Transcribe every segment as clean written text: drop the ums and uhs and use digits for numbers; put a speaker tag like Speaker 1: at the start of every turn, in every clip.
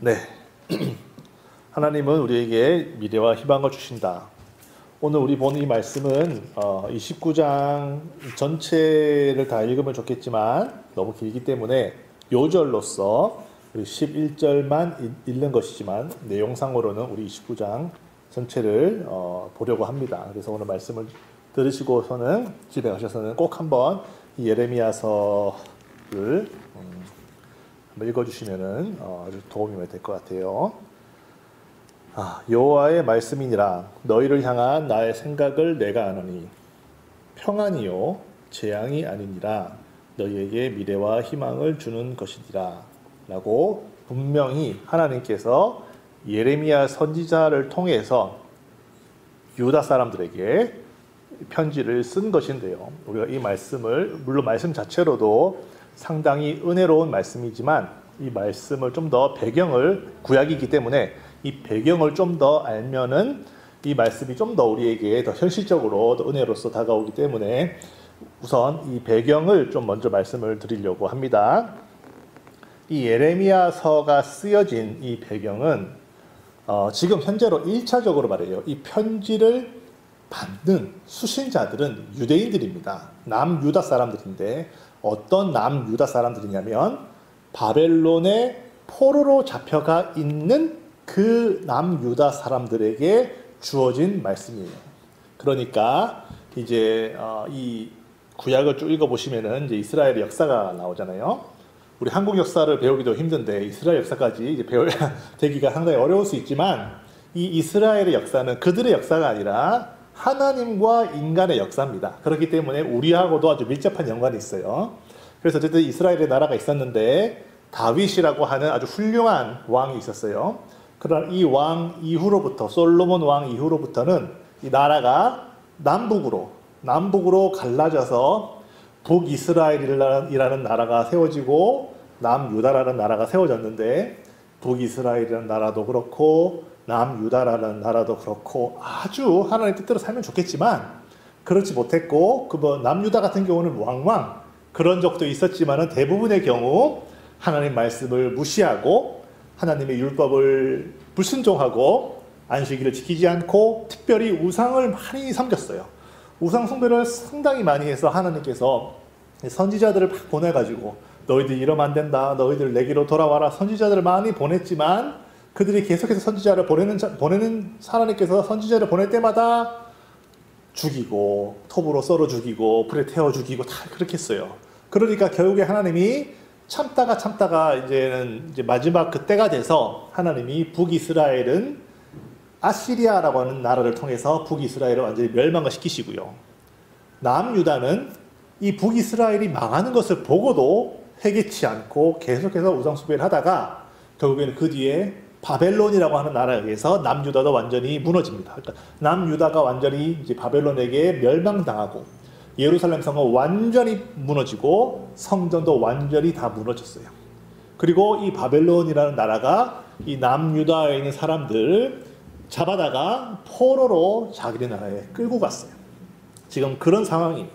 Speaker 1: 네. 하나님은 우리에게 미래와 희망을 주신다. 오늘 우리 본 이 말씀은 29장 전체를 다 읽으면 좋겠지만 너무 길기 때문에 요절로서 우리 11절만 읽는 것이지만 내용상으로는 우리 29장 전체를 보려고 합니다. 그래서 오늘 말씀을 들으시고서는 집에 가셔서는 꼭 한번 이 예레미야서를 한번 읽어주시면은 아주 도움이 될 것 같아요. 여호와의 말씀이니라. 너희를 향한 나의 생각을 내가 아노니 평안이요 재앙이 아니니라. 너희에게 미래와 희망을 주는 것이니라. 라고 분명히 하나님께서 예레미야 선지자를 통해서 유다 사람들에게 편지를 쓴 것인데요. 우리가 이 말씀을 물론 말씀 자체로도 상당히 은혜로운 말씀이지만 이 말씀을 좀 더 배경을 구약이기 때문에 이 배경을 좀 더 알면은 이 말씀이 좀 더 우리에게 더 현실적으로 더 은혜로서 다가오기 때문에 우선 이 배경을 좀 먼저 말씀을 드리려고 합니다. 이 예레미야서가 쓰여진 이 배경은 지금 현재로 1차적으로 말해요. 이 편지를 받는 수신자들은 유대인들입니다. 남유다 사람들인데 어떤 남유다 사람들이냐면 바벨론의 포로로 잡혀가 있는 그 남유다 사람들에게 주어진 말씀이에요. 그러니까 이제 이 구약을 쭉 읽어보시면은 이제 이스라엘의 역사가 나오잖아요. 우리 한국 역사를 배우기도 힘든데 이스라엘 역사까지 이제 배워야 되기가 상당히 어려울 수 있지만 이 이스라엘의 역사는 그들의 역사가 아니라 하나님과 인간의 역사입니다. 그렇기 때문에 우리하고도 아주 밀접한 연관이 있어요. 그래서 어쨌든 이스라엘의 나라가 있었는데 다윗이라고 하는 아주 훌륭한 왕이 있었어요. 그러나 이 왕 이후로부터 솔로몬 왕 이후로부터는 이 나라가 남북으로 갈라져서 북이스라엘이라는 나라가 세워지고 남유다라는 나라가 세워졌는데 북이스라엘이라는 나라도 그렇고 남유다라는 나라도 그렇고 아주 하나님의 뜻대로 살면 좋겠지만 그렇지 못했고 남유다 같은 경우는 왕왕 그런 적도 있었지만은 대부분의 경우 하나님 말씀을 무시하고 하나님의 율법을 불순종하고 안식일을 지키지 않고 특별히 우상을 많이 섬겼어요. 우상 숭배를 상당히 많이 해서 하나님께서 선지자들을 막 보내가지고 너희들 이러면 안 된다. 너희들 내게로 돌아와라. 선지자들을 많이 보냈지만 그들이 계속해서 선지자를 보내는 하나님께서 선지자를 보낼 때마다 죽이고 톱으로 썰어 죽이고 불에 태워 죽이고 다 그렇게 했어요. 그러니까 결국에 하나님이 참다가 이제는 마지막 그때가 돼서 하나님이 북이스라엘은 아시리아라고 하는 나라를 통해서 북이스라엘을 완전히 멸망을 시키시고요. 남유다는 이 북이스라엘이 망하는 것을 보고도 회개치 않고 계속해서 우상숭배를 하다가 결국에는 그 뒤에 바벨론이라고 하는 나라에 의해서 남유다도 완전히 무너집니다. 그러니까 남유다가 완전히 이제 바벨론에게 멸망당하고 예루살렘 성은 완전히 무너지고 성전도 완전히 다 무너졌어요. 그리고 이 바벨론이라는 나라가 이 남유다에 있는 사람들을 잡아다가 포로로 자기네 나라에 끌고 갔어요. 지금 그런 상황이에요.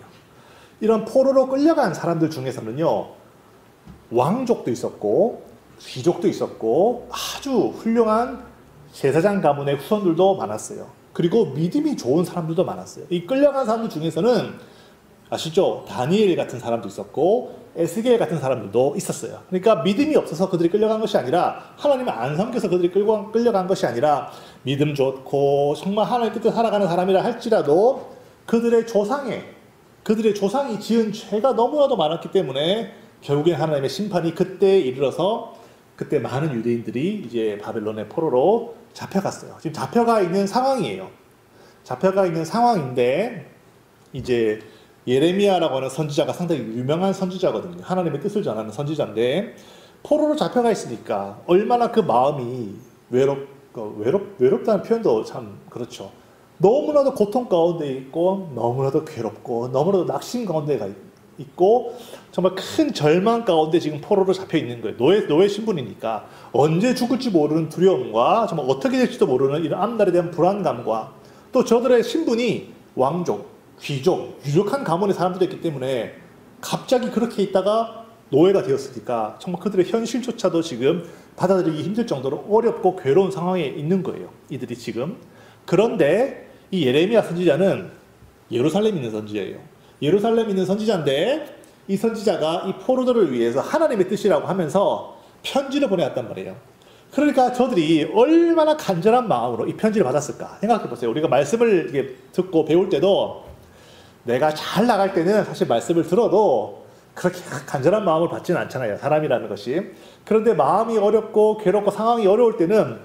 Speaker 1: 이런 포로로 끌려간 사람들 중에서는요, 왕족도 있었고 귀족도 있었고 아주 훌륭한 제사장 가문의 후손들도 많았어요. 그리고 믿음이 좋은 사람들도 많았어요. 이 끌려간 사람들 중에서는 아시죠? 다니엘 같은 사람도 있었고 에스겔 같은 사람들도 있었어요. 그러니까 믿음이 없어서 그들이 끌려간 것이 아니라 하나님을 안 섬겨서 그들이 끌려간 것이 아니라 믿음 좋고 정말 하나님 뜻대로 살아가는 사람이라 할지라도 그들의 조상이 지은 죄가 너무나도 많았기 때문에 결국엔 하나님의 심판이 그때에 이르러서 그때 많은 유대인들이 이제 바벨론의 포로로 잡혀갔어요. 지금 잡혀가 있는 상황이에요. 잡혀가 있는 상황인데 이제 예레미야라고 하는 선지자가 상당히 유명한 선지자거든요. 하나님의 뜻을 전하는 선지자인데 포로로 잡혀가 있으니까 얼마나 그 마음이 외롭다는 표현도 참 그렇죠. 너무나도 고통 가운데 있고 너무나도 괴롭고 너무나도 낙심 가운데 있고 정말 큰 절망 가운데 지금 포로로 잡혀 있는 거예요. 노예 신분이니까 언제 죽을지 모르는 두려움과 정말 어떻게 될지도 모르는 이런 앞날에 대한 불안감과 또 저들의 신분이 왕족, 귀족, 유력한 가문의 사람들이었기 때문에 갑자기 그렇게 있다가 노예가 되었으니까 정말 그들의 현실조차도 지금 받아들이기 힘들 정도로 어렵고 괴로운 상황에 있는 거예요. 이들이 지금. 그런데 이 예레미야 선지자는 예루살렘에 있는 선지자예요. 예루살렘에 있는 선지자인데 이 선지자가 이 포로들을 위해서 하나님의 뜻이라고 하면서 편지를 보내왔단 말이에요. 그러니까 저들이 얼마나 간절한 마음으로 이 편지를 받았을까 생각해 보세요. 우리가 말씀을 이렇게 듣고 배울 때도 내가 잘 나갈 때는 사실 말씀을 들어도 그렇게 간절한 마음을 받지는 않잖아요. 사람이라는 것이. 그런데 마음이 어렵고 괴롭고 상황이 어려울 때는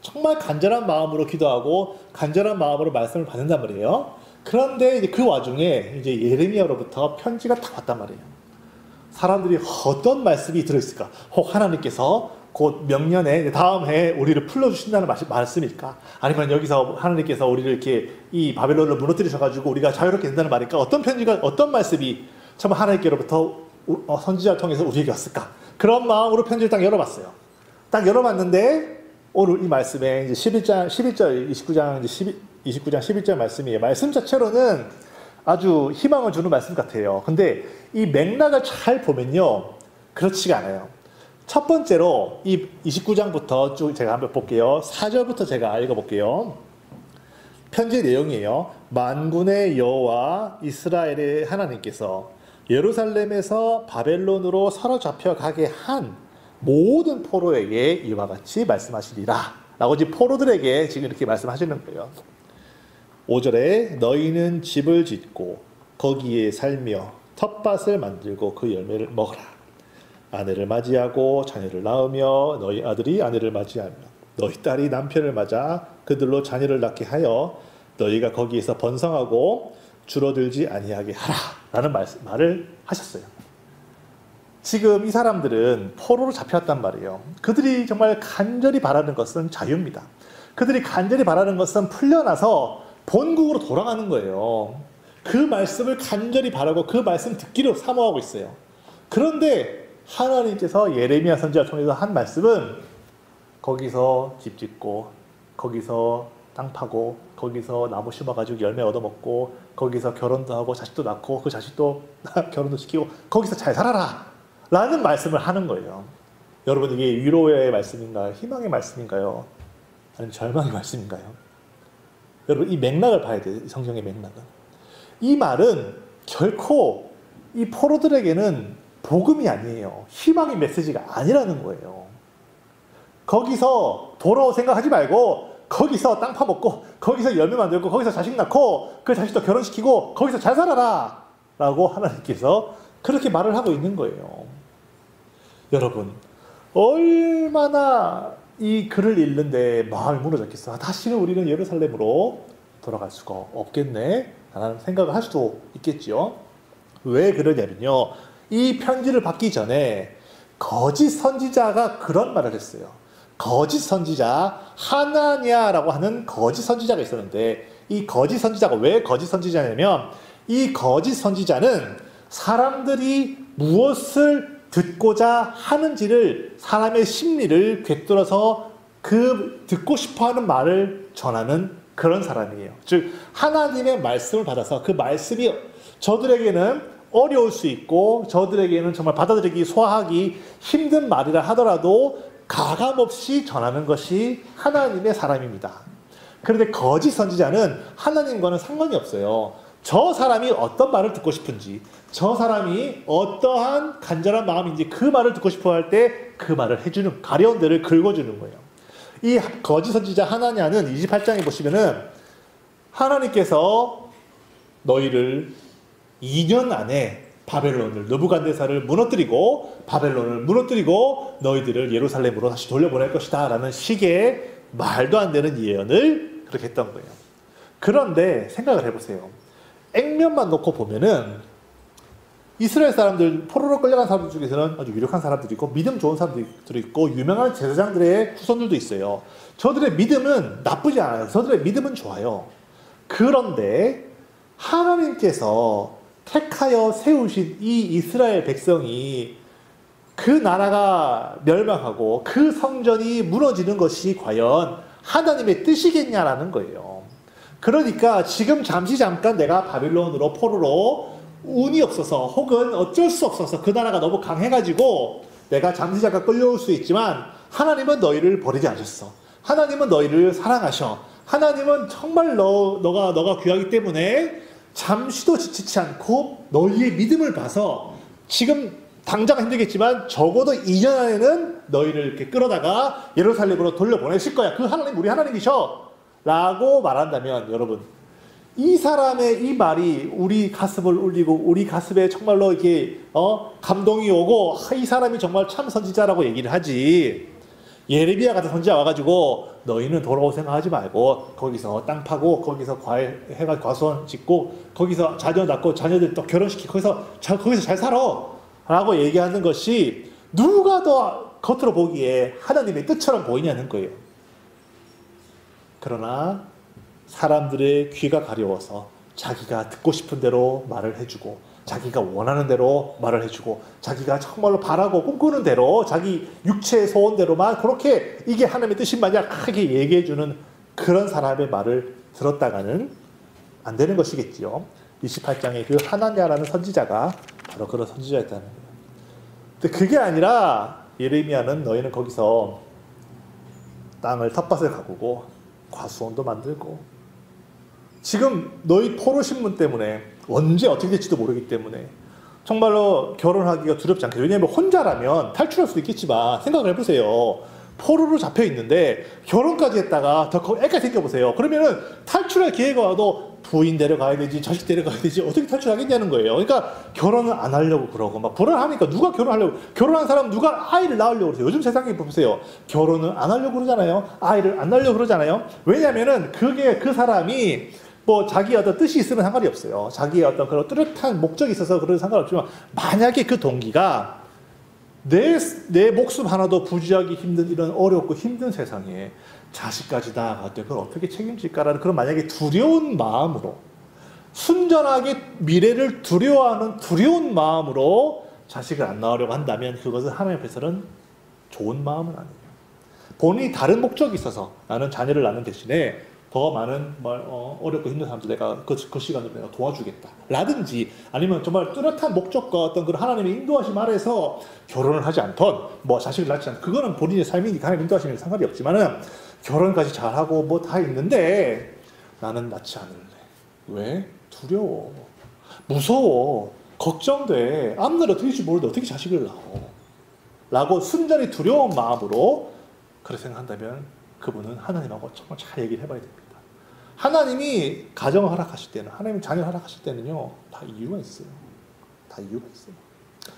Speaker 1: 정말 간절한 마음으로 기도하고 간절한 마음으로 말씀을 받는단 말이에요. 그런데 이제 그 와중에 이제 예레미야로부터 편지가 딱 왔단 말이에요. 사람들이 어떤 말씀이 들어있을까? 혹 하나님께서 곧 명년에 다음 해에 우리를 풀어주신다는 말씀일까? 아니면 여기서 하나님께서 우리를 이렇게 이 바벨론을 무너뜨리셔가지고 우리가 자유롭게 된다는 말일까? 어떤 편지가, 어떤 말씀이 정말 하나님께로부터 선지자를 통해서 우리에게 왔을까? 그런 마음으로 편지를 딱 열어봤어요. 딱 열어봤는데 오늘 이 말씀에 이제 11절, 29장 11절 말씀이에요. 말씀 자체로는 아주 희망을 주는 말씀 같아요. 근데 이 맥락을 잘 보면요. 그렇지가 않아요. 첫 번째로 이 29장부터 쭉 제가 한번 볼게요. 4절부터 제가 읽어볼게요. 편지 내용이에요. 만군의 여호와 이스라엘의 하나님께서 예루살렘에서 바벨론으로 사로잡혀 가게 한 모든 포로에게 이와 같이 말씀하시리라. 라고 이제 포로들에게 지금 이렇게 말씀하시는 거예요. 5절에 너희는 집을 짓고 거기에 살며 텃밭을 만들고 그 열매를 먹어라. 아내를 맞이하고 자녀를 낳으며 너희 아들이 아내를 맞이하며 너희 딸이 남편을 맞아 그들로 자녀를 낳게 하여 너희가 거기에서 번성하고 줄어들지 아니하게 하라 라는 말을 하셨어요. 지금 이 사람들은 포로로 잡혀왔단 말이에요. 그들이 정말 간절히 바라는 것은 자유입니다. 그들이 간절히 바라는 것은 풀려나서 본국으로 돌아가는 거예요. 그 말씀을 간절히 바라고 그 말씀 듣기로 사모하고 있어요. 그런데 하나님께서 예레미야 선지자를 통해서 한 말씀은 거기서 집 짓고 거기서 땅 파고 거기서 나무 심어가지고 열매 얻어먹고 거기서 결혼도 하고 자식도 낳고 그 자식도 결혼도 시키고 거기서 잘 살아라 라는 말씀을 하는 거예요. 여러분 이게 위로의 말씀인가요? 희망의 말씀인가요? 아니면 절망의 말씀인가요? 여러분 이 맥락을 봐야 돼요. 성경의 맥락은. 이 말은 결코 이 포로들에게는 복음이 아니에요. 희망의 메시지가 아니라는 거예요. 거기서 돌아올 생각하지 말고 거기서 땅 파먹고 거기서 열매 만들고 거기서 자식 낳고 그 자식도 결혼시키고 거기서 잘 살아라 라고 하나님께서 그렇게 말을 하고 있는 거예요. 여러분 얼마나 이 글을 읽는데 마음이 무너졌겠어. 다시는 우리는 예루살렘으로 돌아갈 수가 없겠네 라는 생각을 할 수도 있겠죠. 왜 그러냐면요. 이 편지를 받기 전에 거짓 선지자가 그런 말을 했어요. 거짓 선지자 하나냐라고 하는 거짓 선지자가 있었는데 이 거짓 선지자가 왜 거짓 선지자냐면 이 거짓 선지자는 사람들이 무엇을 듣고자 하는지를 사람의 심리를 꿰뚫어서 그 듣고 싶어하는 말을 전하는 그런 사람이에요. 즉 하나님의 말씀을 받아서 그 말씀이 저들에게는 어려울 수 있고 저들에게는 정말 받아들이기 소화하기 힘든 말이라 하더라도 가감없이 전하는 것이 하나님의 사람입니다. 그런데 거짓 선지자는 하나님과는 상관이 없어요. 저 사람이 어떤 말을 듣고 싶은지 저 사람이 어떠한 간절한 마음인지 그 말을 듣고 싶어 할 때 그 말을 해주는 가려운 데를 긁어주는 거예요. 이 거짓 선지자 하나냐는 28장에 보시면은 하나님께서 너희를 2년 안에 바벨론을 느부갓네살을 무너뜨리고 바벨론을 무너뜨리고 너희들을 예루살렘으로 다시 돌려보낼 것이다 라는 식의 말도 안 되는 예언을 그렇게 했던 거예요. 그런데 생각을 해보세요. 액면만 놓고 보면은 이스라엘 사람들, 포로로 끌려간 사람들 중에서는 아주 유력한 사람들이 있고 믿음 좋은 사람들이 있고 유명한 제사장들의 후손들도 있어요. 저들의 믿음은 나쁘지 않아요. 저들의 믿음은 좋아요. 그런데 하나님께서 택하여 세우신 이 이스라엘 백성이 그 나라가 멸망하고 그 성전이 무너지는 것이 과연 하나님의 뜻이겠냐라는 거예요. 그러니까 지금 잠깐 내가 바빌론으로 포로로 운이 없어서 혹은 어쩔 수 없어서 그 나라가 너무 강해가지고 내가 잠시 잠깐 끌려올 수 있지만 하나님은 너희를 버리지 않으셨어. 하나님은 너희를 사랑하셔. 하나님은 정말 너가 귀하기 때문에 잠시도 지치지 않고 너희의 믿음을 봐서 지금 당장 힘들겠지만 적어도 2년 안에는 너희를 이렇게 끌어다가 예루살렘으로 돌려보내실 거야. 그 하나님 우리 하나님이셔. 라고 말한다면 여러분, 이 사람의 이 말이 우리 가슴을 울리고 우리 가슴에 정말로 이렇게 감동이 오고 이 사람이 정말 참 선지자라고 얘기를 하지. 예레미야 같은 선지자 와가지고 너희는 돌아올 생각하지 말고 거기서 땅 파고 거기서 해가 과수원 짓고 거기서 자녀 낳고 자녀들 또 결혼시키고 거기서 잘 살아 라고 얘기하는 것이 누가 더 겉으로 보기에 하나님의 뜻처럼 보이냐는 거예요. 그러나 사람들의 귀가 가려워서 자기가 듣고 싶은 대로 말을 해주고 자기가 원하는 대로 말을 해주고 자기가 정말로 바라고 꿈꾸는 대로 자기 육체의 소원대로만 그렇게 이게 하나님의 뜻인 마냥 크게 얘기해주는 그런 사람의 말을 들었다가는 안 되는 것이겠지요. 28장에 그 하나냐라는 선지자가 바로 그런 선지자였다는 거예요. 근데 그게 아니라 예레미야는 너희는 거기서 땅을 텃밭을 가꾸고 과수원도 만들고 지금 너희 포로 신문 때문에 언제 어떻게 될지도 모르기 때문에 정말로 결혼하기가 두렵지 않겠어요. 왜냐하면 혼자라면 탈출할 수도 있겠지만 생각을 해보세요. 포로로 잡혀 있는데 결혼까지 했다가 더 애가 생겨보세요. 그러면은 탈출할 기회가 와도 부인 데려가야 되지 자식 데려가야 되지 어떻게 탈출하겠냐는 거예요. 그러니까 결혼을 안 하려고 그러고 막 불안하니까 누가 결혼하려고 결혼한 사람 누가 아이를 낳으려고 그러세요. 요즘 세상에 보세요. 결혼을 안 하려고 그러잖아요. 아이를 안 낳으려고 그러잖아요. 왜냐면은 그게 그 사람이 뭐 자기의 어떤 뜻이 있으면 상관이 없어요. 자기의 어떤 그런 뚜렷한 목적이 있어서 그런 상관없지만 만약에 그 동기가 내 목숨 하나도 부지하기 힘든 이런 어렵고 힘든 세상에 자식까지 낳아갈 때 그걸 어떻게 책임질까라는 그런 만약에 두려운 마음으로 순전하게 미래를 두려워하는 두려운 마음으로 자식을 안 낳으려고 한다면 그것은 하나님 앞에서는 좋은 마음은 아니에요. 본인이 다른 목적이 있어서 나는 자녀를 낳는 대신에 더 많은 어렵고 힘든 사람들 내가 그 시간을 내가 도와주겠다 라든지 아니면 정말 뚜렷한 목적과 어떤 그런 하나님의 인도하심 아래서 결혼을 하지 않던 뭐 자식을 낳지 않던 그거는 본인의 삶이니까 하나님 인도하심에 상관이 없지만은 결혼까지 잘하고 뭐 다 있는데 나는 낳지 않을래. 왜? 두려워. 무서워. 걱정돼. 앞날 어떻게 될지 모르는데 어떻게 자식을 낳어. 라고 순전히 두려운 마음으로 그렇게 생각한다면 그분은 하나님하고 정말 잘 얘기를 해봐야 됩니다. 하나님이 가정을 허락하실 때는 하나님이 자녀를 허락하실 때는요 다 이유가 있어요. 다 이유가 있어요.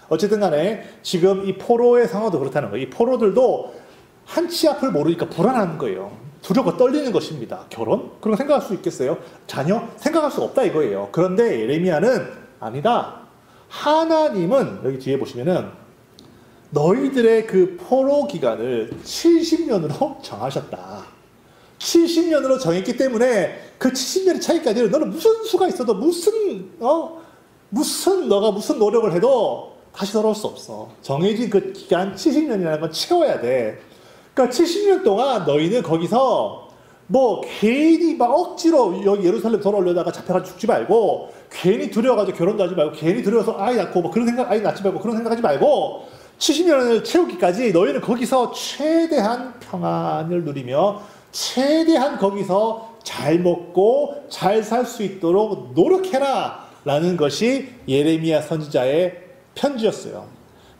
Speaker 1: 어쨌든 간에 지금 이 포로의 상황도 그렇다는 거예요. 이 포로들도 한치 앞을 모르니까 불안한 거예요. 두렵고 떨리는 것입니다. 결혼? 그런 거 생각할 수 있겠어요? 자녀? 생각할 수 없다 이거예요. 그런데 예레미야는 아니다. 하나님은 여기 뒤에 보시면은 너희들의 그 포로 기간을 70년으로 정하셨다. 70년으로 정했기 때문에 그 70년의 차이까지는 너는 무슨 수가 있어도 너가 무슨 노력을 해도 다시 돌아올 수 없어. 정해진 그 기간 70년이라는 건 채워야 돼. 그러니까 70년 동안 너희는 거기서 뭐 괜히 막 억지로 여기 예루살렘 돌아오려다가 잡혀가지고 죽지 말고 괜히 두려워가지고 결혼도 하지 말고 괜히 두려워서 아이 낳고 뭐 그런 생각 아이 낳지 말고 그런 생각하지 말고 70년을 채우기까지 너희는 거기서 최대한 평안을 누리며 최대한 거기서 잘 먹고 잘 살 수 있도록 노력해라 라는 것이 예레미야 선지자의 편지였어요.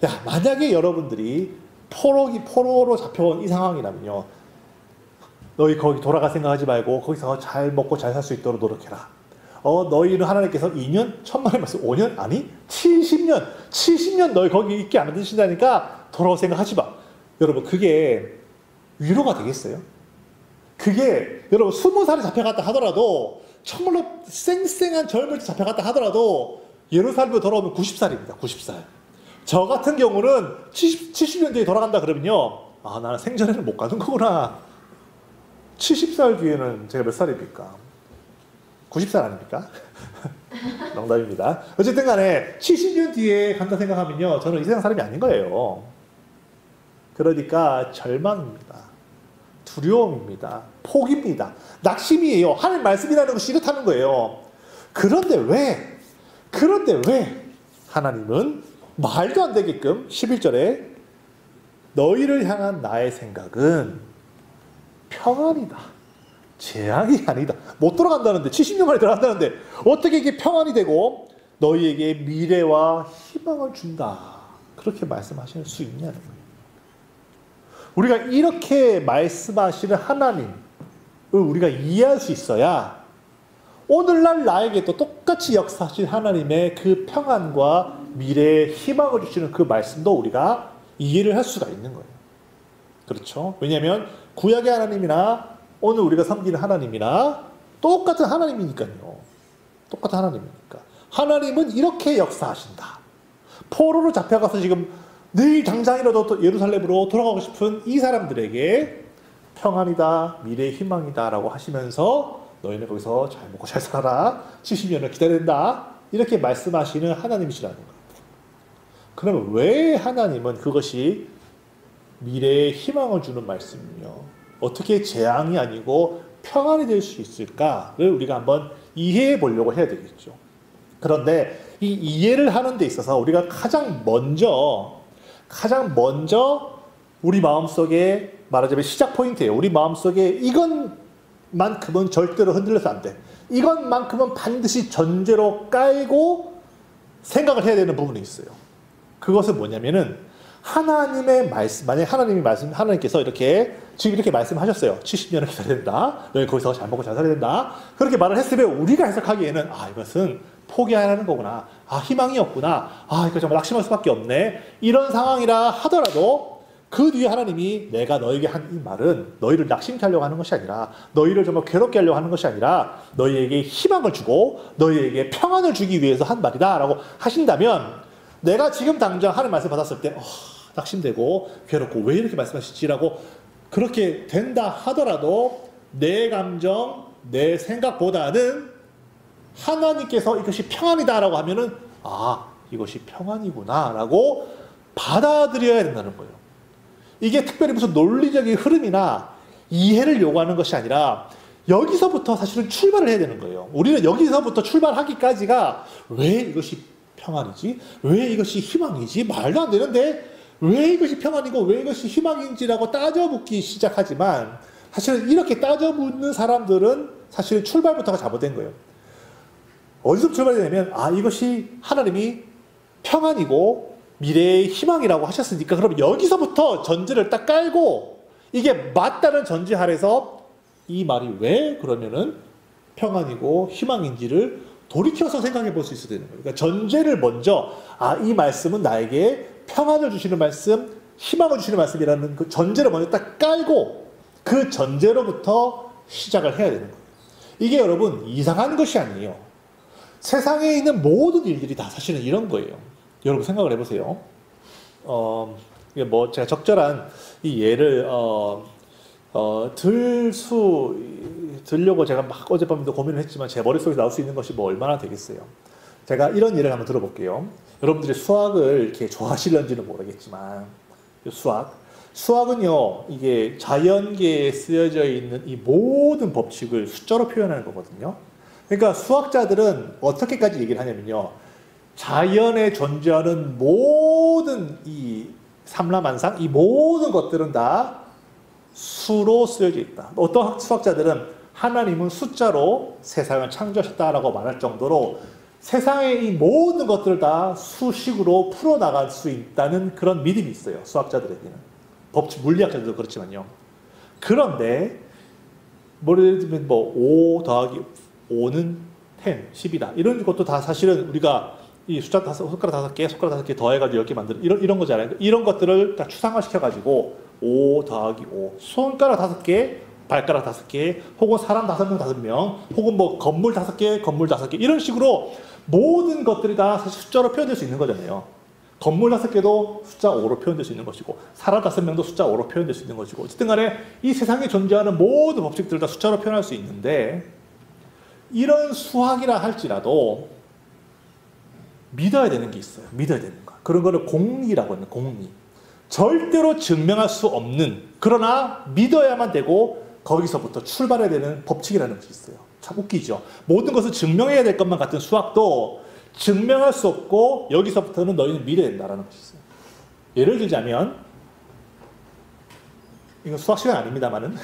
Speaker 1: 야, 만약에 여러분들이 포로로 잡혀온 이 상황이라면요 너희 거기 돌아갈 생각하지 말고 거기서 잘 먹고 잘 살 수 있도록 노력해라. 너희는 하나님께서 2년? 천만의 말씀 5년? 아니 70년 너희 거기 있게 안 드신다니까 돌아올 생각하지 마. 여러분 그게 위로가 되겠어요? 그게 여러분 20살에 잡혀갔다 하더라도 정말로 쌩쌩한 젊을 때 잡혀갔다 하더라도 예루살렘으로 돌아오면 90살입니다. 90살. 저 같은 경우는 70년 뒤에 돌아간다 그러면요 아 나는 생전에는 못 가는 거구나. 70살 뒤에는 제가 몇 살입니까? 90살 아닙니까? 농담입니다. 어쨌든 간에 70년 뒤에 간다 생각하면요 저는 이 세상 사람이 아닌 거예요. 그러니까 절망입니다. 두려움입니다. 포기입니다. 낙심이에요. 하나님 말씀이라는 것이 이렇다는 거예요. 그런데 왜 그런데 왜 하나님은 말도 안 되게끔 11절에 너희를 향한 나의 생각은 평안이다, 재앙이 아니다. 못 돌아간다는데, 70년 만에 들어간다는데 어떻게 이게 평안이 되고 너희에게 미래와 희망을 준다, 그렇게 말씀하실 수 있냐는 거예요. 우리가 이렇게 말씀하시는 하나님을 우리가 이해할 수 있어야 오늘날 나에게도 똑같이 역사하신 하나님의 그 평안과 미래의 희망을 주시는 그 말씀도 우리가 이해를 할 수가 있는 거예요. 그렇죠? 왜냐하면 구약의 하나님이나 오늘 우리가 섬기는 하나님이나 똑같은 하나님이니까요. 똑같은 하나님이니까. 하나님은 이렇게 역사하신다. 포로로 잡혀가서 지금 내일 당장이라도 예루살렘으로 돌아가고 싶은 이 사람들에게 평안이다, 미래의 희망이다 라고 하시면서 너희는 거기서 잘 먹고 잘 살아라, 70년을 기다려야 된다, 이렇게 말씀하시는 하나님이시라는 거예요. 그러면 왜 하나님은 그것이 미래의 희망을 주는 말씀이며 어떻게 재앙이 아니고 평안이 될 수 있을까를 우리가 한번 이해해 보려고 해야 되겠죠. 그런데 이 이해를 하는 데 있어서 우리가 가장 먼저 우리 마음속에 말하자면 시작 포인트예요. 우리 마음속에 이것만큼은 절대로 흔들려서 안 돼. 이것만큼은 반드시 전제로 깔고 생각을 해야 되는 부분이 있어요. 그것은 뭐냐면은 하나님의 말씀, 만약에 하나님께서 지금 이렇게 말씀하셨어요. 70년을 기다려야 된다. 너희 거기서 잘 먹고 잘 살아야 된다. 그렇게 말을 했으면 우리가 해석하기에는 이것은 포기하라는 거구나. 희망이 없구나. 이거 정말 낙심할 수밖에 없네. 이런 상황이라 하더라도 그 뒤에 하나님이 내가 너에게 한 이 말은 너희를 낙심케 하려고 하는 것이 아니라, 너희를 정말 괴롭게 하려고 하는 것이 아니라 너희에게 희망을 주고 너희에게 평안을 주기 위해서 한 말이다 라고 하신다면, 내가 지금 당장 하나님 말씀 받았을 때 낙심되고 괴롭고 왜 이렇게 말씀하시지라고 그렇게 된다 하더라도 내 감정, 내 생각보다는 하나님께서 이것이 평안이다라고 하면은 이것이 평안이구나 라고 받아들여야 된다는 거예요. 이게 특별히 무슨 논리적인 흐름이나 이해를 요구하는 것이 아니라 여기서부터 사실은 출발을 해야 되는 거예요. 우리는 여기서부터 출발하기까지가 왜 이것이 평안이지? 왜 이것이 희망이지? 말도 안 되는데 왜 이것이 평안이고 왜 이것이 희망인지라고 따져묻기 시작하지만, 사실은 이렇게 따져묻는 사람들은 사실은 출발부터가 잘못된 거예요. 어디서 출발이 되냐면 이것이 하나님이 평안이고 미래의 희망이라고 하셨으니까 그럼 여기서부터 전제를 딱 깔고 이게 맞다는 전제 아래서 이 말이 왜 그러면은 평안이고 희망인지를 돌이켜서 생각해 볼 수 있어야 되는 거예요. 그러니까 전제를 먼저 이 말씀은 나에게 평안을 주시는 말씀, 희망을 주시는 말씀이라는 그 전제를 먼저 딱 깔고 그 전제로부터 시작을 해야 되는 거예요. 이게 여러분 이상한 것이 아니에요. 세상에 있는 모든 일들이 다 사실은 이런 거예요. 여러분 생각을 해보세요. 제가 적절한 이 예를 들려고 제가 막 어젯밤에도 고민을 했지만 제 머릿속에 나올 수 있는 것이 얼마나 되겠어요. 제가 이런 예를 한번 들어볼게요. 여러분들이 수학을 이렇게 좋아하실런지는 모르겠지만, 수학은요, 이게 자연계에 쓰여져 있는 이 모든 법칙을 숫자로 표현하는 거거든요. 그러니까 수학자들은 어떻게까지 얘기를 하냐면요, 자연에 존재하는 모든 이 삼라만상, 이 모든 것들은 다 수로 쓰여져 있다. 어떤 수학자들은 하나님은 숫자로 세상을 창조하셨다라고 말할 정도로 세상의 이 모든 것들을 다 수식으로 풀어나갈 수 있다는 그런 믿음이 있어요. 수학자들에게는. 물리학자들도 그렇지만요. 그런데 예를 들면 5 더하기 5는 10이다. 이런 것도 다 사실은 우리가 이 숫자락 5개 더해가지고 10개 만드는 이런 거잖아요. 이런 것들을 다 추상화시켜가지고 5 더하기 5, 손가락 5개, 발가락 5개, 혹은 사람 5명, 5명, 혹은 건물 5개, 건물 5개, 이런 식으로 모든 것들이 다 사실 숫자로 표현될 수 있는 거잖아요. 건물 5개도 숫자 5로 표현될 수 있는 것이고, 사람 5명도 숫자 5로 표현될 수 있는 것이고, 어쨌든 간에 이 세상에 존재하는 모든 법칙들을 다 숫자로 표현할 수 있는데, 이런 수학이라 할지라도 믿어야 되는 게 있어요. 믿어야 되는 거. 그런 거를 공리라고 하는 공리. 절대로 증명할 수 없는, 그러나 믿어야만 되고 거기서부터 출발해야 되는 법칙이라는 것이 있어요. 참 웃기죠. 모든 것을 증명해야 될 것만 같은 수학도 증명할 수 없고 여기서부터는 너희는 믿어야 된다라는 것이 있어요. 예를 들자면 이건 수학 시간 아닙니다만은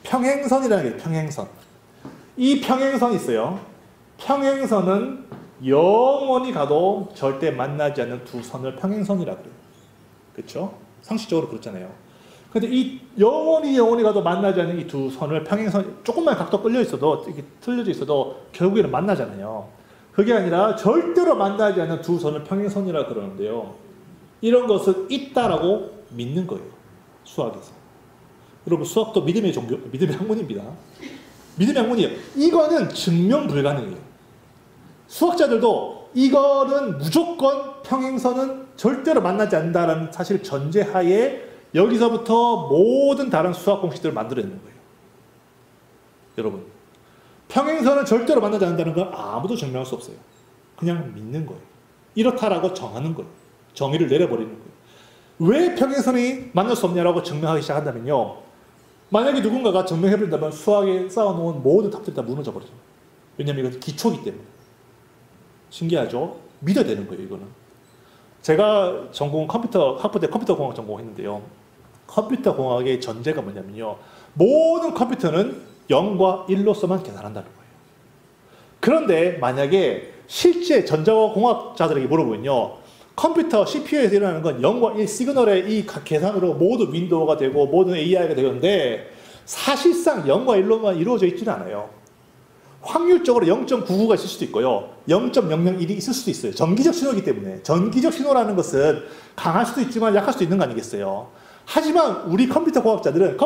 Speaker 1: 평행선이라는 게 있어요. 평행선. 이 평행선이 있어요. 평행선은 영원히 가도 절대 만나지 않는 두 선을 평행선이라고 그래요. 그렇죠? 상식적으로 그렇잖아요. 근데 이 영원히 가도 만나지 않는 이 두 선을 평행선, 조금만 각도 끌려 있어도, 이렇게 틀려져 있어도 결국에는 만나잖아요. 그게 아니라 절대로 만나지 않는 두 선을 평행선이라고 그러는데요. 이런 것은 있다라고 믿는 거예요. 수학에서. 여러분, 수학도 믿음의 종교, 믿음의 학문입니다. 믿음의 학문이에요. 이거는 증명 불가능해요. 수학자들도 이거는 무조건 평행선은 절대로 만나지 않는다라는 사실 전제하에 여기서부터 모든 다른 수학 공식들을 만들어내는 거예요. 여러분, 평행선은 절대로 만나지 않는다는 건 아무도 증명할 수 없어요. 그냥 믿는 거예요. 이렇다라고 정하는 거예요. 정의를 내려버리는 거예요. 왜 평행선이 만날 수 없냐라고 증명하기 시작한다면요. 만약에 누군가가 증명해버린다면 수학에 쌓아놓은 모든 탑들이 다 무너져 버려요. 왜냐하면 이건 기초이기 때문에. 신기하죠? 믿어야 되는 거예요, 이거는. 제가 전공 학부 때 컴퓨터공학 전공했는데요. 컴퓨터공학의 전제가 뭐냐면요. 모든 컴퓨터는 0과 1로서만 계산한다는 거예요. 그런데 만약에 실제 전자공학자들에게 물어보면요. 컴퓨터 CPU에서 일어나는 건 0과 1 시그널의 이 계산으로 모두 윈도우가 되고 모든 AI가 되는데 사실상 0과 1로만 이루어져 있지는 않아요. 확률적으로 0.99가 있을 수도 있고요. 0.001이 있을 수도 있어요. 전기적 신호이기 때문에. 전기적 신호라는 것은 강할 수도 있지만 약할 수도 있는 거 아니겠어요. 하지만 우리 컴퓨터 과학자들은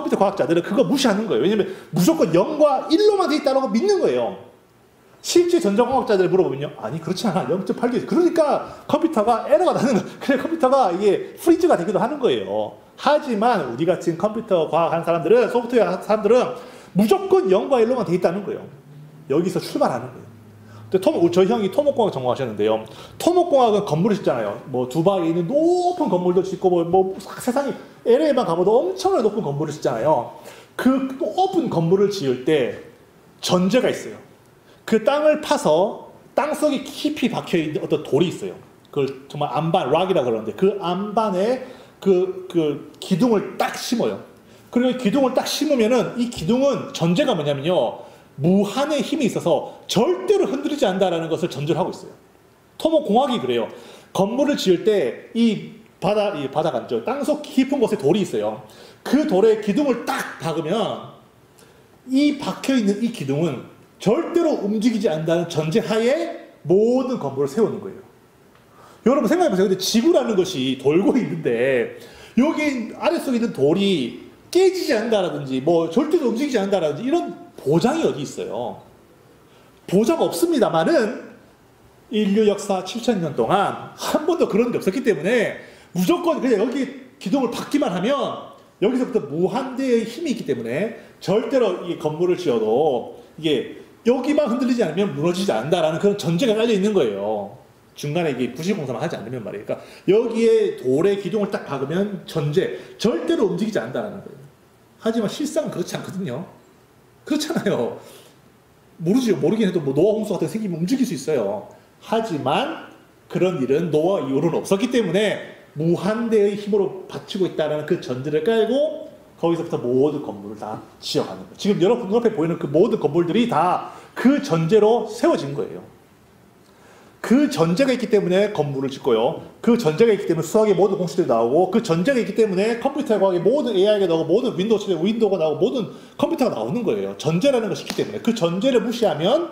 Speaker 1: 그거 무시하는 거예요. 왜냐하면 무조건 0과 1로만 돼 있다고 믿는 거예요. 실제 전자공학자들 물어보면요. 아니 그렇지 않아. 0.8개. 그러니까 컴퓨터가 에러가 나는 거예요. 그래 컴퓨터가 이게 프리즈가 되기도 하는 거예요. 하지만 우리 같은 컴퓨터 과학하는 사람들은 소프트웨어 하는 사람들은 무조건 0과 1로만 돼 있다는 거예요. 여기서 출발하는 거예요. 근데 저희 형이 토목공학 전공하셨는데요. 토목공학은 건물을 짓잖아요. 뭐 두바이에 있는 높은 건물도 짓고 뭐 세상에 LA만 가봐도 엄청나게 높은 건물을 짓잖아요. 그 높은 건물을 지을 때 전제가 있어요. 그 땅을 파서 땅속에 깊이 박혀있는 어떤 돌이 있어요. 그걸 정말 안반, 락이라고 그러는데 그 안반에 그 기둥을 딱 심어요. 그리고 기둥을 딱 심으면은 이 기둥은 전제가 뭐냐면요. 무한의 힘이 있어서 절대로 흔들리지 않는다는 것을 전제를 하고 있어요. 토목공학이 그래요. 건물을 지을 때 이 바닥 안쪽, 땅속 깊은 곳에 돌이 있어요. 그 돌에 기둥을 딱 박으면 이 박혀있는 이 기둥은 절대로 움직이지 않는다는 전제하에 모든 건물을 세우는 거예요. 여러분 생각해보세요. 근데 지구라는 것이 돌고 있는데 여기 아래속에 있는 돌이 깨지지 않는다라든지 뭐 절대로 움직이지 않는다라든지 이런 보장이 어디 있어요? 보장 없습니다만은 인류 역사 7,000년 동안 한 번도 그런 게 없었기 때문에 무조건 그냥 여기 기둥을 박기만 하면 여기서부터 무한대의 힘이 있기 때문에 절대로 이 건물을 지어도 이게 여기만 흔들리지 않으면 무너지지 않는다라는 그런 전제가 깔려 있는 거예요. 중간에 이게 부실공사만 하지 않으면 말이에요. 그러니까 여기에 돌에 기둥을 딱 박으면 절대로 움직이지 않는다는 거예요. 하지만 실상은 그렇지 않거든요. 그렇잖아요. 모르긴 해도 뭐 노아 홍수 같은 게 생기면 움직일 수 있어요. 하지만 그런 일은 노아 이후로는 없었기 때문에 무한대의 힘으로 받치고 있다는 그 전제를 깔고 거기서부터 모든 건물을 다 지어가는 거예요. 지금 여러분 눈앞에 보이는 그 모든 건물들이 다 그 전제로 세워진 거예요. 그 전제가 있기 때문에 건물을 짓고요. 그 전제가 있기 때문에 수학의 모든 공식들이 나오고 그 전제가 있기 때문에 컴퓨터 과학의 모든 AI가 나오고 모든 윈도우가 나오고 모든 컴퓨터가 나오는 거예요. 전제라는 것이 있기 때문에 그 전제를 무시하면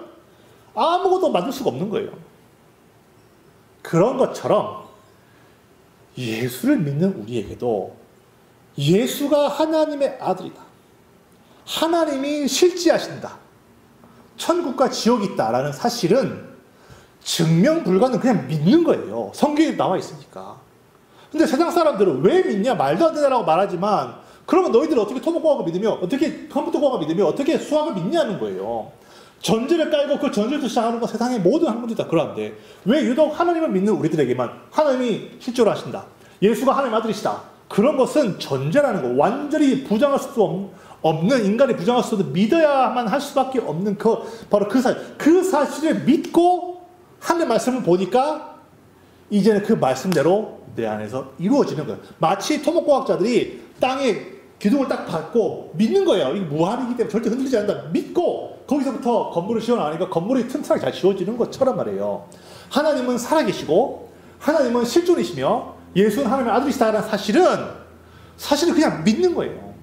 Speaker 1: 아무것도 만들 수가 없는 거예요. 그런 것처럼 예수를 믿는 우리에게도 예수가 하나님의 아들이다. 하나님이 실제하신다. 천국과 지옥이 있다라는 사실은 증명 불가는 그냥 믿는 거예요. 성경에 나와 있으니까. 근데 세상 사람들은 왜 믿냐? 말도 안 되라고 말하지만 그러면 너희들은 어떻게 토목공학을 믿으며 어떻게 컴퓨터공학을 믿으며 어떻게 수학을 믿냐는 거예요. 전제를 깔고 그 전제를 시작하는 건 세상의 모든 학문들이 다 그러한데 왜 유독 하나님을 믿는 우리들에게만 하나님이 실제로 하신다. 예수가 하나님의 아들이시다. 그런 것은 전제라는 거. 완전히 부정할 수 없는 인간이 부정할 수 없는 믿어야만 할 수밖에 없는 바로 그 사실을 믿고 하나님의 말씀을 보니까 이제는 그 말씀대로 내 안에서 이루어지는 거예요. 마치 토목공학자들이 땅에 기둥을 딱 받고 믿는 거예요. 이게 무한이기 때문에 절대 흔들리지 않는다. 믿고 거기서부터 건물을 지어나가니까 건물이 튼튼하게 잘 지어지는 것처럼 말이에요. 하나님은 살아계시고 하나님은 실존이시며 예수는 하나님의 아들이시다라는 사실은 그냥 믿는 거예요.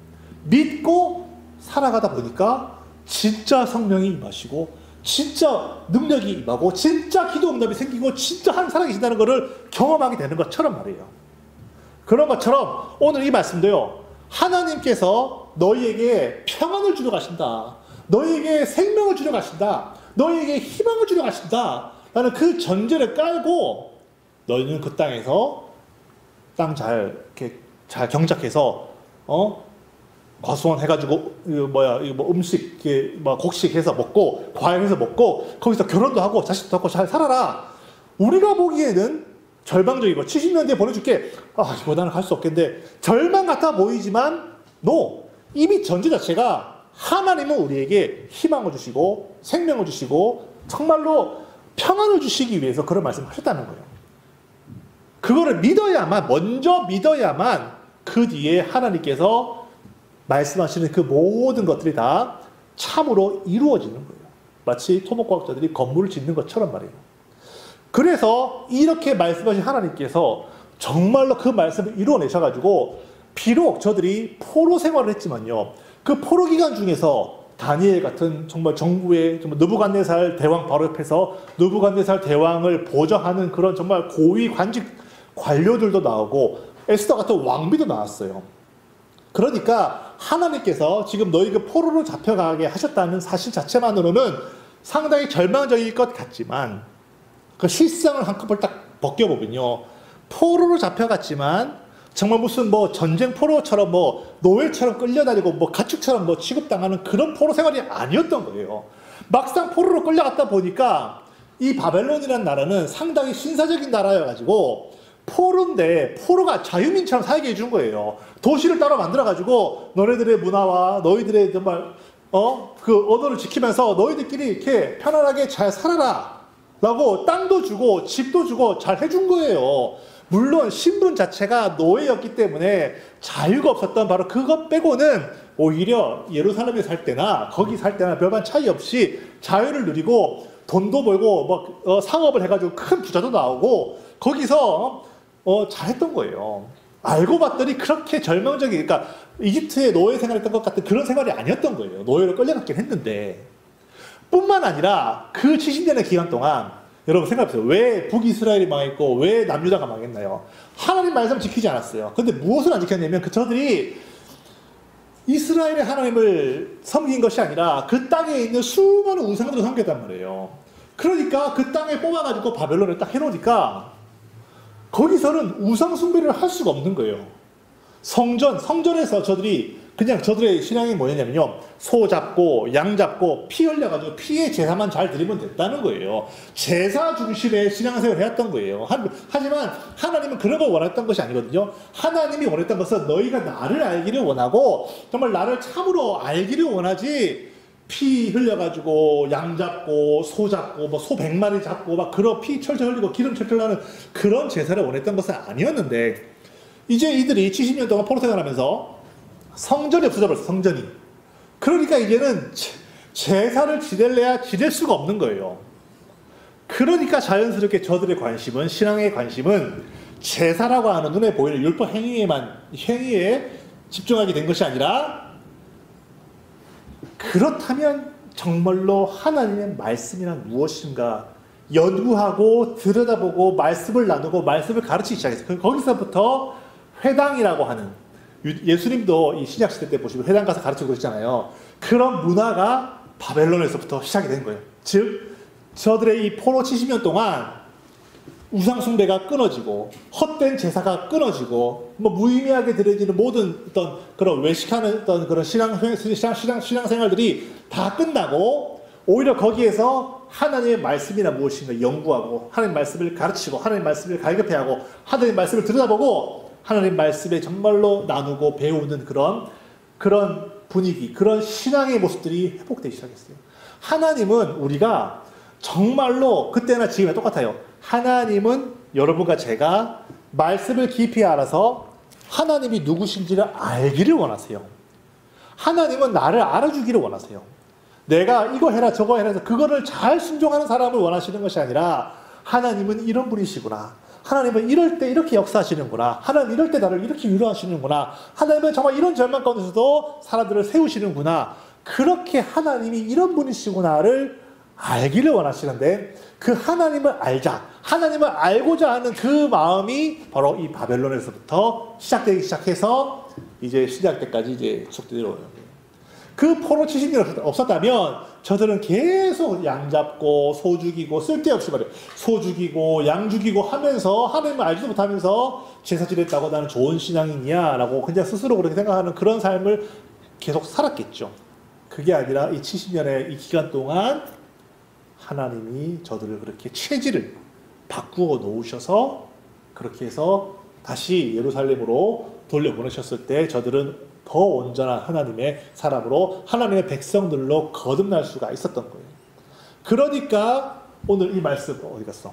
Speaker 1: 믿고 살아가다 보니까 진짜 성령이 임하시고 진짜 능력이 임하고 진짜 기도 응답이 생기고 진짜 하나님 살아계신다는 것을 경험하게 되는 것처럼 말이에요. 그런 것처럼 오늘 이 말씀도요. 하나님께서 너희에게 평안을 주러 가신다. 너희에게 생명을 주러 가신다. 너희에게 희망을 주러 가신다. 라는 그 전제를 깔고 너희는 그 땅에서 땅 잘 경작해서 과수원 해가지고 음식 곡식해서 먹고 과일해서 먹고 거기서 결혼도 하고 자식도 갖고 잘 살아라. 우리가 보기에는 절망적이고 70년대에 보내줄게. 이보다는 갈 수 없겠는데 절망 같아 보이지만 이미 전제 자체가 하나님은 우리에게 희망을 주시고 생명을 주시고 정말로 평안을 주시기 위해서 그런 말씀을 하셨다는 거예요. 그거를 먼저 믿어야만 그 뒤에 하나님께서 말씀하시는 그 모든 것들이 다 참으로 이루어지는 거예요. 마치 토목과학자들이 건물을 짓는 것처럼 말이에요. 그래서 이렇게 말씀하신 하나님께서 정말로 그 말씀을 이루어내셔가지고 비록 저들이 포로 생활을 했지만요. 그 포로 기간 중에서 다니엘 같은 정말 정부의 느부갓네살 대왕 바로 옆에서 느부갓네살 대왕을 보좌하는 그런 정말 고위 관료들도 나오고 에스더 같은 왕비도 나왔어요. 그러니까 하나님께서 지금 너희 그 포로로 잡혀가게 하셨다는 사실 자체만으로는 상당히 절망적일 것 같지만 그 실상을 한꺼번에 딱 벗겨보면요. 포로로 잡혀갔지만 정말 무슨 전쟁 포로처럼 노예처럼 끌려다니고 가축처럼 취급당하는 그런 포로 생활이 아니었던 거예요. 막상 포로로 끌려갔다 보니까 이 바벨론이라는 나라는 상당히 신사적인 나라여가지고 포로인데 포로가 자유민처럼 살게 해준 거예요. 도시를 따로 만들어가지고 너네들의 문화와 너희들의 정말 그 언어를 지키면서 너희들끼리 이렇게 편안하게 잘 살아라 라고 땅도 주고 집도 주고 잘 해준 거예요. 물론 신분 자체가 노예였기 때문에 자유가 없었던 바로 그것 빼고는 오히려 예루살렘에 살 때나 거기 살 때나 별반 차이 없이 자유를 누리고 돈도 벌고 상업을 해가지고 큰 부자도 나오고 거기서 잘했던 거예요. 알고 봤더니 그렇게 절망적인, 그러니까 이집트의 노예 생활했던 것 같은 그런 생활이 아니었던 거예요. 노예로 끌려갔긴 했는데 뿐만 아니라 그 70년의 기간 동안 여러분 생각해보세요. 왜 북이스라엘이 망했고 왜 남유다가 망했나요? 하나님 말씀 지키지 않았어요. 근데 무엇을 안 지켰냐면 저들이 이스라엘의 하나님을 섬긴 것이 아니라 그 땅에 있는 수많은 우상들을 섬겼단 말이에요. 그러니까 그 땅에 뽑아가지고 바벨론에 딱 해놓으니까 거기서는 우상 숭배를 할 수가 없는 거예요. 성전에서 저들의 신앙이 뭐였냐면요. 소 잡고 양 잡고 피 흘려가지고 피의 제사만 잘 드리면 됐다는 거예요. 제사 중심의 신앙생활을 해왔던 거예요. 하지만 하나님은 그런 걸 원했던 것이 아니거든요. 하나님이 원했던 것은 너희가 나를 알기를 원하고 정말 나를 참으로 알기를 원하지 피 흘려가지고 양 잡고 소 잡고 소 100마리 잡고 막 그런 피 철철 흘리고 기름 철철 나는 그런 제사를 원했던 것은 아니었는데 이제 이들이 70년 동안 포로 생활하면서 성전이 없어져버렸어. 성전이. 그러니까 이제는 제사를 지낼래야 지낼 수가 없는 거예요. 그러니까 자연스럽게 저들의 관심은, 신앙의 관심은 제사라고 하는 눈에 보이는 율법 행위에 집중하게 된 것이 아니라 그렇다면 정말로 하나님의 말씀이란 무엇인가 연구하고 들여다보고 말씀을 나누고 말씀을 가르치기 시작했어요. 거기서부터 회당이라고 하는, 예수님도 이 신약시대 때 보시면 회당 가서 가르치고 그러잖아요. 그런 문화가 바벨론에서부터 시작이 된 거예요. 즉 저들의 이 포로 70년 동안 우상숭배가 끊어지고 헛된 제사가 끊어지고 무의미하게 드려지는 모든 어떤 그런 외식하는 어떤 그런 신앙생활들이 다 끝나고 오히려 거기에서 하나님의 말씀이나 무엇인가 연구하고 하나님의 말씀을 가르치고 하나님의 말씀을 갈급해하고 하나님의 말씀을 들여다보고 하나님의 말씀에 정말로 나누고 배우는 그런 분위기, 그런 신앙의 모습들이 회복되기 시작했어요. 하나님은 우리가 정말로 그때나 지금이나 똑같아요. 하나님은 여러분과 제가 말씀을 깊이 알아서 하나님이 누구신지를 알기를 원하세요. 하나님은 나를 알아주기를 원하세요. 내가 이거 해라 저거 해라 해서 그거를 잘 순종하는 사람을 원하시는 것이 아니라 하나님은 이런 분이시구나. 하나님은 이럴 때 이렇게 역사하시는구나. 하나님 이럴 때 나를 이렇게 위로하시는구나. 하나님은 정말 이런 절망 가운데서도 사람들을 세우시는구나. 그렇게 하나님이 이런 분이시구나를 알기를 원하시는데 그 하나님을 알자. 하나님을 알고자 하는 그 마음이 바로 이 바벨론에서부터 시작되기 시작해서 이제 신약 때까지 이제 지속되는 거예요. 그 포로 70년 없었다면 저들은 계속 양 잡고 소 죽이고 쓸데없이 말이에요. 소 죽이고 양 죽이고 하면서 하나님을 알지도 못하면서 제사 지냈다고 나는 좋은 신앙인이야 라고 그냥 스스로 그렇게 생각하는 그런 삶을 계속 살았겠죠. 그게 아니라 이 70년의 이 기간 동안 하나님이 저들을 그렇게 체질을 바꾸어 놓으셔서 그렇게 해서 다시 예루살렘으로 돌려보내셨을 때 저들은 더 온전한 하나님의 사람으로 하나님의 백성들로 거듭날 수가 있었던 거예요. 그러니까 오늘 이 말씀 어디 갔어?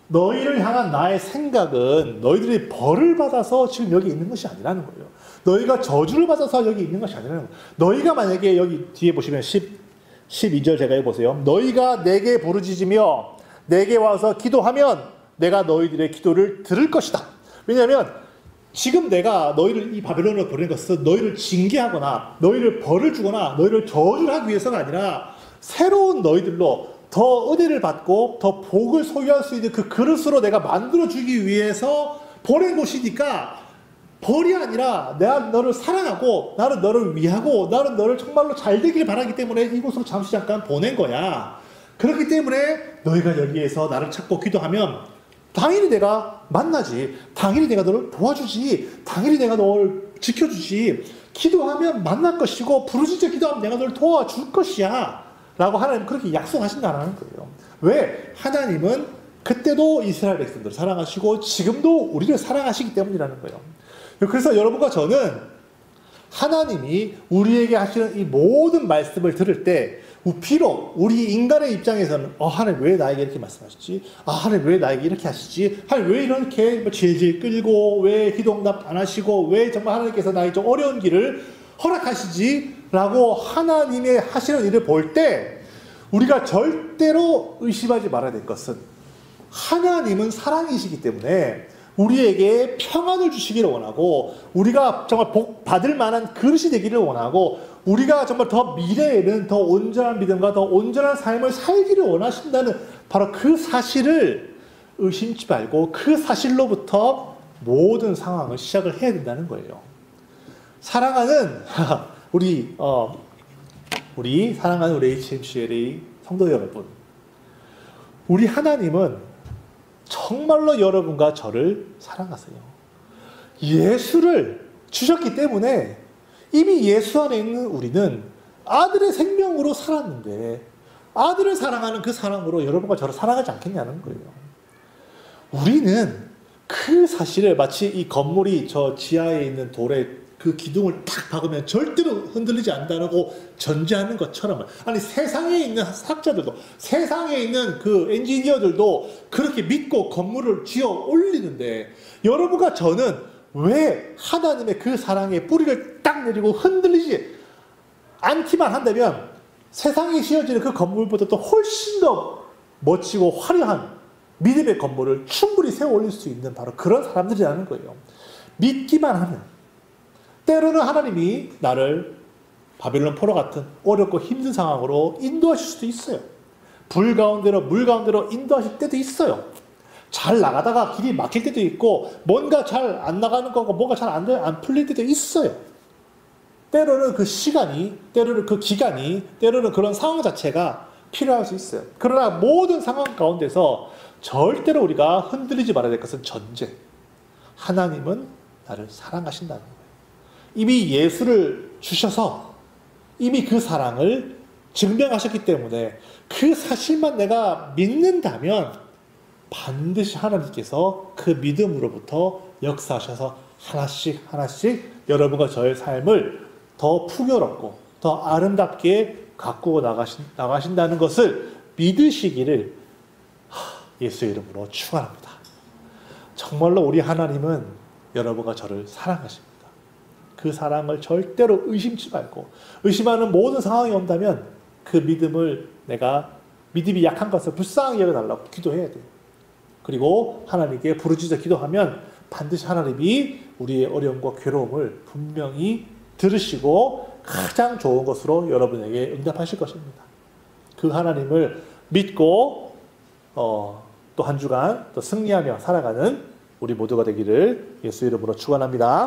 Speaker 1: 너희를 향한 나의 생각은 너희들이 벌을 받아서 지금 여기 있는 것이 아니라는 거예요. 너희가 저주를 받아서 여기 있는 것이 아니라는 거예요. 너희가 만약에 여기 뒤에 보시면 12절 제가 해보세요. 너희가 내게 부르짖으며 내게 와서 기도하면 내가 너희들의 기도를 들을 것이다. 왜냐하면 지금 내가 너희를 이 바벨론으로 보낸 것은 너희를 징계하거나 너희를 벌을 주거나 너희를 저주를 하기 위해서가 아니라 새로운 너희들로 더 은혜를 받고 더 복을 소유할 수 있는 그 그릇으로 내가 만들어주기 위해서 보낸 곳이니까 벌이 아니라 내가 너를 사랑하고 나는 너를 위하고 나는 너를 정말로 잘 되길 바라기 때문에 이곳으로 잠시 잠깐 보낸 거야. 그렇기 때문에 너희가 여기에서 나를 찾고 기도하면 당연히 내가 만나지. 당연히 내가 너를 도와주지. 당연히 내가 너를 지켜주지. 기도하면 만날 것이고 부르짖어 기도하면 내가 너를 도와줄 것이야. 라고 하나님 그렇게 약속하신다는 거예요. 왜? 하나님은 그때도 이스라엘 백성들을 사랑하시고 지금도 우리를 사랑하시기 때문이라는 거예요. 그래서 여러분과 저는 하나님이 우리에게 하시는 이 모든 말씀을 들을 때 비록 우리 인간의 입장에서는 하나님 왜 나에게 이렇게 말씀하시지? 하나님 왜 나에게 이렇게 하시지? 하나님 왜 이렇게 질질 끌고 왜 기도응답 안 하시고 왜 정말 하나님께서 나의 좀 어려운 길을 허락하시지? 라고 하나님의 하시는 일을 볼 때 우리가 절대로 의심하지 말아야 될 것은 하나님은 사랑이시기 때문에 우리에게 평안을 주시기를 원하고 우리가 정말 복 받을 만한 그릇이 되기를 원하고 우리가 정말 더 미래에는 더 온전한 믿음과 더 온전한 삶을 살기를 원하신다는 바로 그 사실을 의심치 말고 그 사실로부터 모든 상황을 시작을 해야 된다는 거예요. 사랑하는 우리 사랑하는 우리 HMCLA 성도 여러분, 우리 하나님은 정말로 여러분과 저를 사랑하세요. 예수를 주셨기 때문에 이미 예수 안에 있는 우리는 아들의 생명으로 살았는데 아들을 사랑하는 그 사랑으로 여러분과 저를 사랑하지 않겠냐는 거예요. 우리는 그 사실을 마치 이 건물이 저 지하에 있는 돌에 그 기둥을 탁 박으면 절대로 흔들리지 않는다고 전제하는 것처럼 아니 세상에 있는 학자들도 세상에 있는 그 엔지니어들도 그렇게 믿고 건물을 지어 올리는데 여러분과 저는 왜 하나님의 그 사랑의 뿌리를 딱 내리고 흔들리지 않기만 한다면 세상에 지어지는 그 건물보다 또 훨씬 더 멋지고 화려한 믿음의 건물을 충분히 세워 올릴 수 있는 바로 그런 사람들이라는 거예요. 믿기만 하면 때로는 하나님이 나를 바벨론 포로 같은 어렵고 힘든 상황으로 인도하실 수도 있어요. 불 가운데로 물 가운데로 인도하실 때도 있어요. 잘 나가다가 길이 막힐 때도 있고 뭔가 잘 안 나가는 거고 뭔가 잘 안 풀릴 때도 있어요. 때로는 그 시간이, 때로는 그 기간이, 때로는 그런 상황 자체가 필요할 수 있어요. 그러나 모든 상황 가운데서 절대로 우리가 흔들리지 말아야 될 것은 전제. 하나님은 나를 사랑하신다는 거예요. 이미 예수를 주셔서 이미 그 사랑을 증명하셨기 때문에 그 사실만 내가 믿는다면 반드시 하나님께서 그 믿음으로부터 역사하셔서 하나씩 하나씩 여러분과 저의 삶을 더 풍요롭고 더 더 아름답게 가꾸어 나가신다는 것을 믿으시기를 예수의 이름으로 축원합니다. 정말로 우리 하나님은 여러분과 저를 사랑하십니다. 그 사랑을 절대로 의심치 말고, 의심하는 모든 상황이 온다면 그 믿음이 약한 것을 불쌍하게 여겨달라고 기도해야 돼요. 그리고 하나님께 부르짖어 기도하면 반드시 하나님이 우리의 어려움과 괴로움을 분명히 들으시고 가장 좋은 것으로 여러분에게 응답하실 것입니다. 그 하나님을 믿고 또 한 주간 또 승리하며 살아가는 우리 모두가 되기를 예수 이름으로 축원합니다.